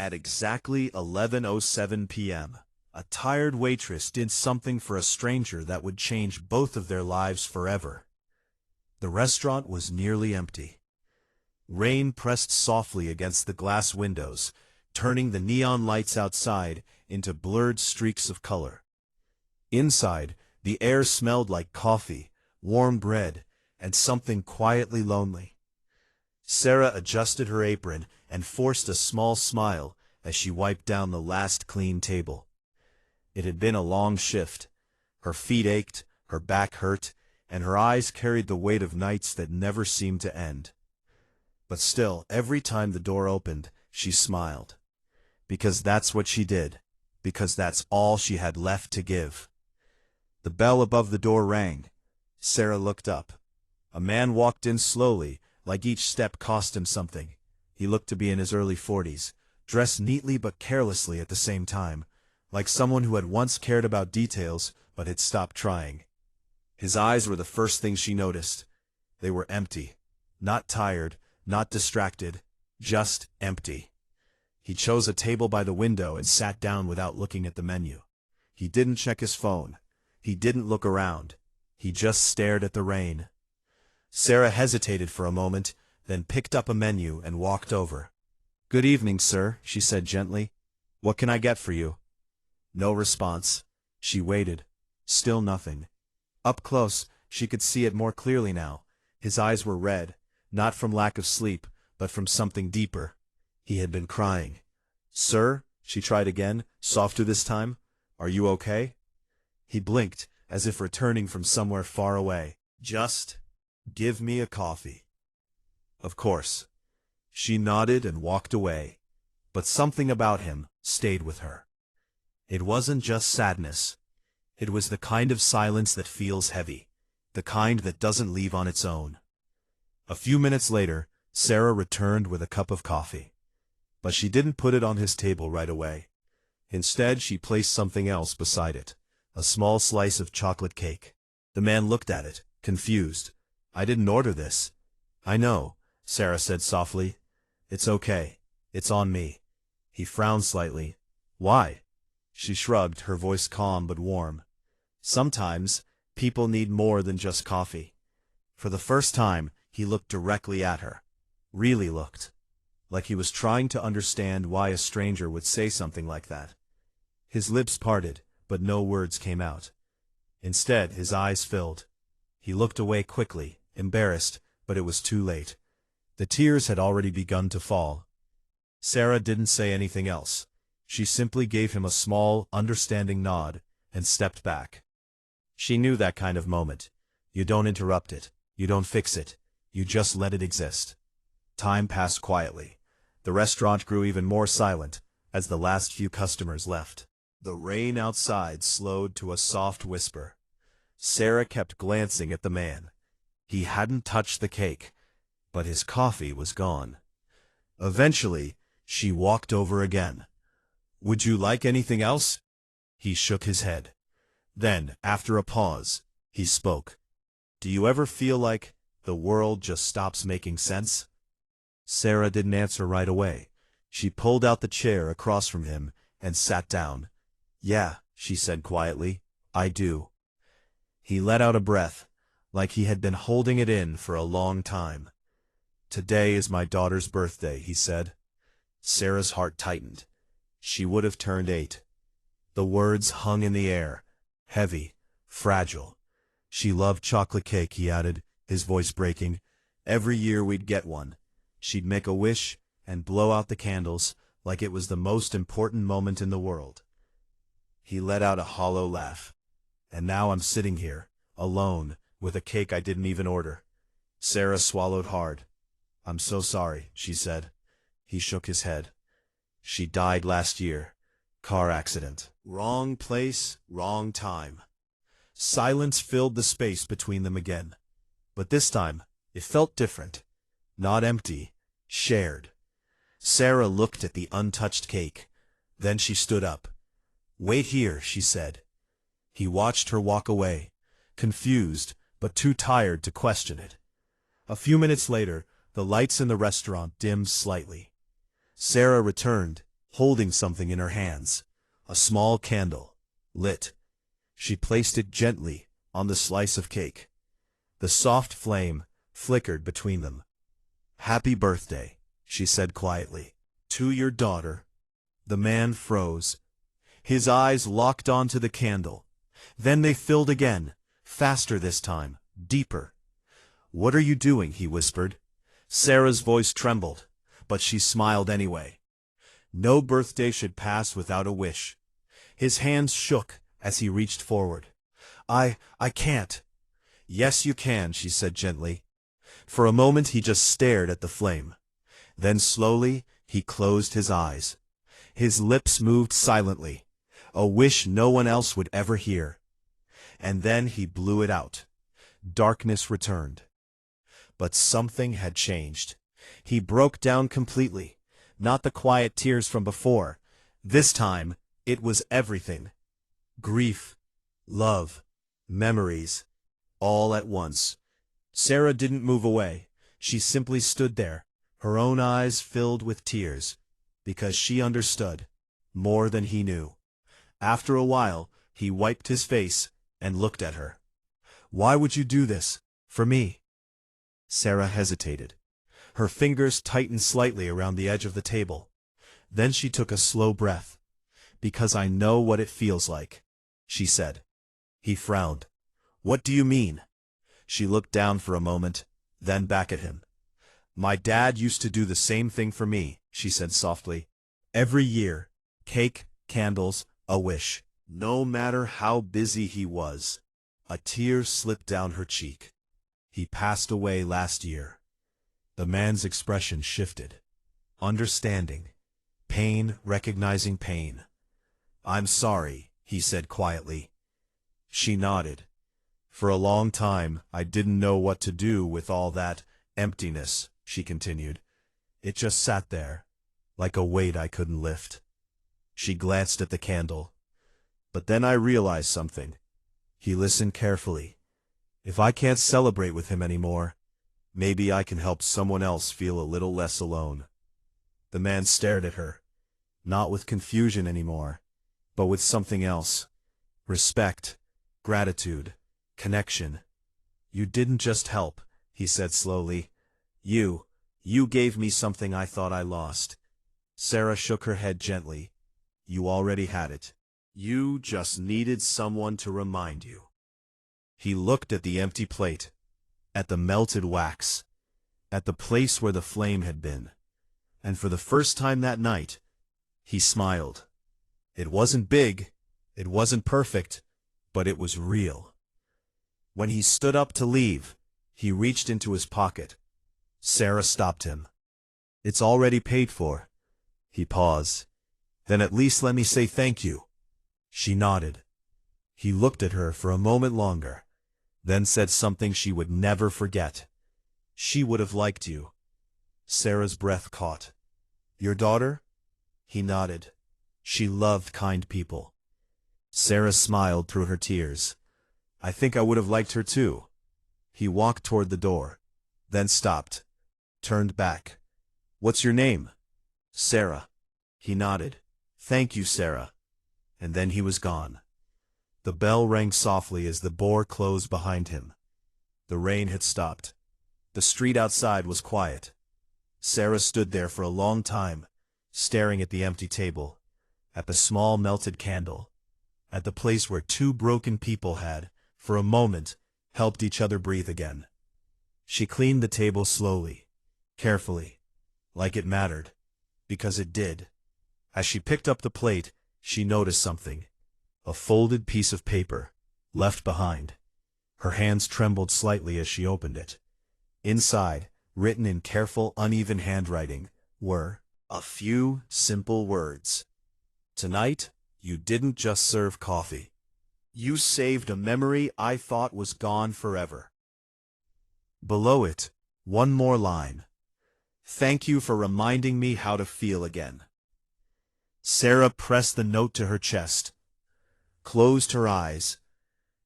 At exactly 11:07 p.m., a tired waitress did something for a stranger that would change both of their lives forever. The restaurant was nearly empty. Rain pressed softly against the glass windows, turning the neon lights outside into blurred streaks of color. Inside, the air smelled like coffee, warm bread, and something quietly lonely. Sarah adjusted her apron and forced a small smile as she wiped down the last clean table. It had been a long shift. Her feet ached, her back hurt, and her eyes carried the weight of nights that never seemed to end. But still, every time the door opened, she smiled. Because that's what she did. Because that's all she had left to give. The bell above the door rang. Sarah looked up. A man walked in slowly, like each step cost him something. He looked to be in his early 40s, dressed neatly but carelessly at the same time, like someone who had once cared about details but had stopped trying. His eyes were the first thing she noticed. They were empty. Not tired, not distracted, just empty. He chose a table by the window and sat down without looking at the menu. He didn't check his phone. He didn't look around. He just stared at the rain. Sarah hesitated for a moment, then picked up a menu and walked over. "Good evening, sir," she said gently. "What can I get for you?" No response. She waited. Still nothing. Up close, she could see it more clearly now. His eyes were red, not from lack of sleep, but from something deeper. He had been crying. "Sir," she tried again, softer this time, "are you okay?" He blinked, as if returning from somewhere far away. "Just give me a coffee." Of course. She nodded and walked away. But something about him stayed with her. It wasn't just sadness. It was the kind of silence that feels heavy, the kind that doesn't leave on its own. A few minutes later, Sarah returned with a cup of coffee. But she didn't put it on his table right away. Instead, she placed something else beside it, a small slice of chocolate cake. The man looked at it, confused. "I didn't order this." "I know," Sarah said softly. "It's okay. It's on me." He frowned slightly. "Why?" She shrugged, her voice calm but warm. "Sometimes, people need more than just coffee." For the first time, he looked directly at her. Really looked. Like he was trying to understand why a stranger would say something like that. His lips parted, but no words came out. Instead, his eyes filled. He looked away quickly, embarrassed, but it was too late. The tears had already begun to fall. Sarah didn't say anything else. She simply gave him a small, understanding nod, and stepped back. She knew that kind of moment. You don't interrupt it. You don't fix it. You just let it exist. Time passed quietly. The restaurant grew even more silent as the last few customers left. The rain outside slowed to a soft whisper. Sarah kept glancing at the man. He hadn't touched the cake, but his coffee was gone. Eventually, she walked over again. "Would you like anything else?" He shook his head. Then, after a pause, he spoke. "Do you ever feel like the world just stops making sense?" Sarah didn't answer right away. She pulled out the chair across from him and sat down. "Yeah," she said quietly, "I do." He let out a breath, like he had been holding it in for a long time. "Today is my daughter's birthday," he said. Sarah's heart tightened. She would have turned 8. The words hung in the air, heavy, fragile. "She loved chocolate cake," he added, his voice breaking. "Every year we'd get one. She'd make a wish and blow out the candles like it was the most important moment in the world." He let out a hollow laugh. "And now I'm sitting here, alone, with a cake I didn't even order." Sarah swallowed hard. "I'm so sorry," she said. He shook his head. "She died last year. Car accident. Wrong place, wrong time." Silence filled the space between them again. But this time, it felt different. Not empty, shared. Sarah looked at the untouched cake. Then she stood up. "Wait here," she said. He watched her walk away, confused, but too tired to question it. A few minutes later, the lights in the restaurant dimmed slightly. Sarah returned, holding something in her hands, a small candle, lit. She placed it gently on the slice of cake. The soft flame flickered between them. "Happy birthday," she said quietly. "To your daughter." The man froze. His eyes locked onto the candle. Then they filled again, faster this time, deeper. "What are you doing?" he whispered. Sarah's voice trembled, but she smiled anyway. No birthday should pass without a wish. His hands shook as he reached forward. I can't." "Yes, you can," she said gently. For a moment he just stared at the flame. Then slowly he closed his eyes. His lips moved silently, a wish no one else would ever hear. And then he blew it out. Darkness returned. But something had changed. He broke down completely. Not the quiet tears from before. This time, it was everything. Grief, love, memories, all at once. Sarah didn't move away. She simply stood there, her own eyes filled with tears, because she understood more than he knew. After a while, he wiped his face and looked at her. "Why would you do this? For me?" Sarah hesitated. Her fingers tightened slightly around the edge of the table. Then she took a slow breath. "Because I know what it feels like," she said. He frowned. "What do you mean?" She looked down for a moment, then back at him. "My dad used to do the same thing for me," she said softly. "Every year, cake, candles, a wish. No matter how busy he was." A tear slipped down her cheek. "He passed away last year." The man's expression shifted. Understanding. Pain recognizing pain. "I'm sorry," he said quietly. She nodded. "For a long time, I didn't know what to do with all that emptiness," she continued. "It just sat there, like a weight I couldn't lift." She glanced at the candle. "But then I realized something." He listened carefully. "If I can't celebrate with him anymore, maybe I can help someone else feel a little less alone." The man stared at her, not with confusion anymore, but with something else. Respect, gratitude, connection. "You didn't just help," he said slowly. You gave me something I thought I lost." Sarah shook her head gently. "You already had it. You just needed someone to remind you." He looked at the empty plate, at the melted wax, at the place where the flame had been. And for the first time that night, he smiled. It wasn't big, it wasn't perfect, but it was real. When he stood up to leave, he reached into his pocket. Sarah stopped him. "It's already paid for." He paused. "Then at least let me say thank you." She nodded. He looked at her for a moment longer, then said something she would never forget. "She would have liked you." Sarah's breath caught. "Your daughter?" He nodded. "She loved kind people." Sarah smiled through her tears. "I think I would have liked her too." He walked toward the door, then stopped, turned back. "What's your name?" "Sarah." He nodded. "Thank you, Sarah." And then he was gone. The bell rang softly as the door closed behind him. The rain had stopped. The street outside was quiet. Sarah stood there for a long time, staring at the empty table, at the small melted candle, at the place where two broken people had, for a moment, helped each other breathe again. She cleaned the table slowly, carefully, like it mattered, because it did. As she picked up the plate, she noticed something. A folded piece of paper, left behind. Her hands trembled slightly as she opened it. Inside, written in careful, uneven handwriting, were a few simple words. "Tonight, you didn't just serve coffee. You saved a memory I thought was gone forever." Below it, one more line. "Thank you for reminding me how to feel again." Sarah pressed the note to her chest, closed her eyes,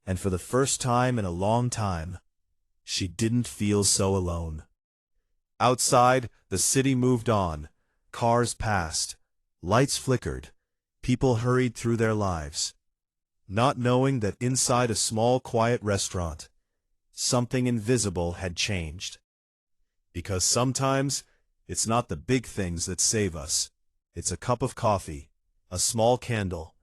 and for the first time in a long time, she didn't feel so alone. Outside, the city moved on. Cars passed. Lights flickered. People hurried through their lives, not knowing that inside a small, quiet restaurant, something invisible had changed. Because sometimes, it's not the big things that save us. It's a cup of coffee, a small candle,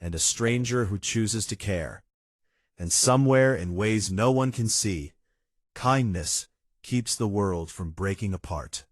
and a stranger who chooses to care. And somewhere, in ways no one can see, kindness keeps the world from breaking apart.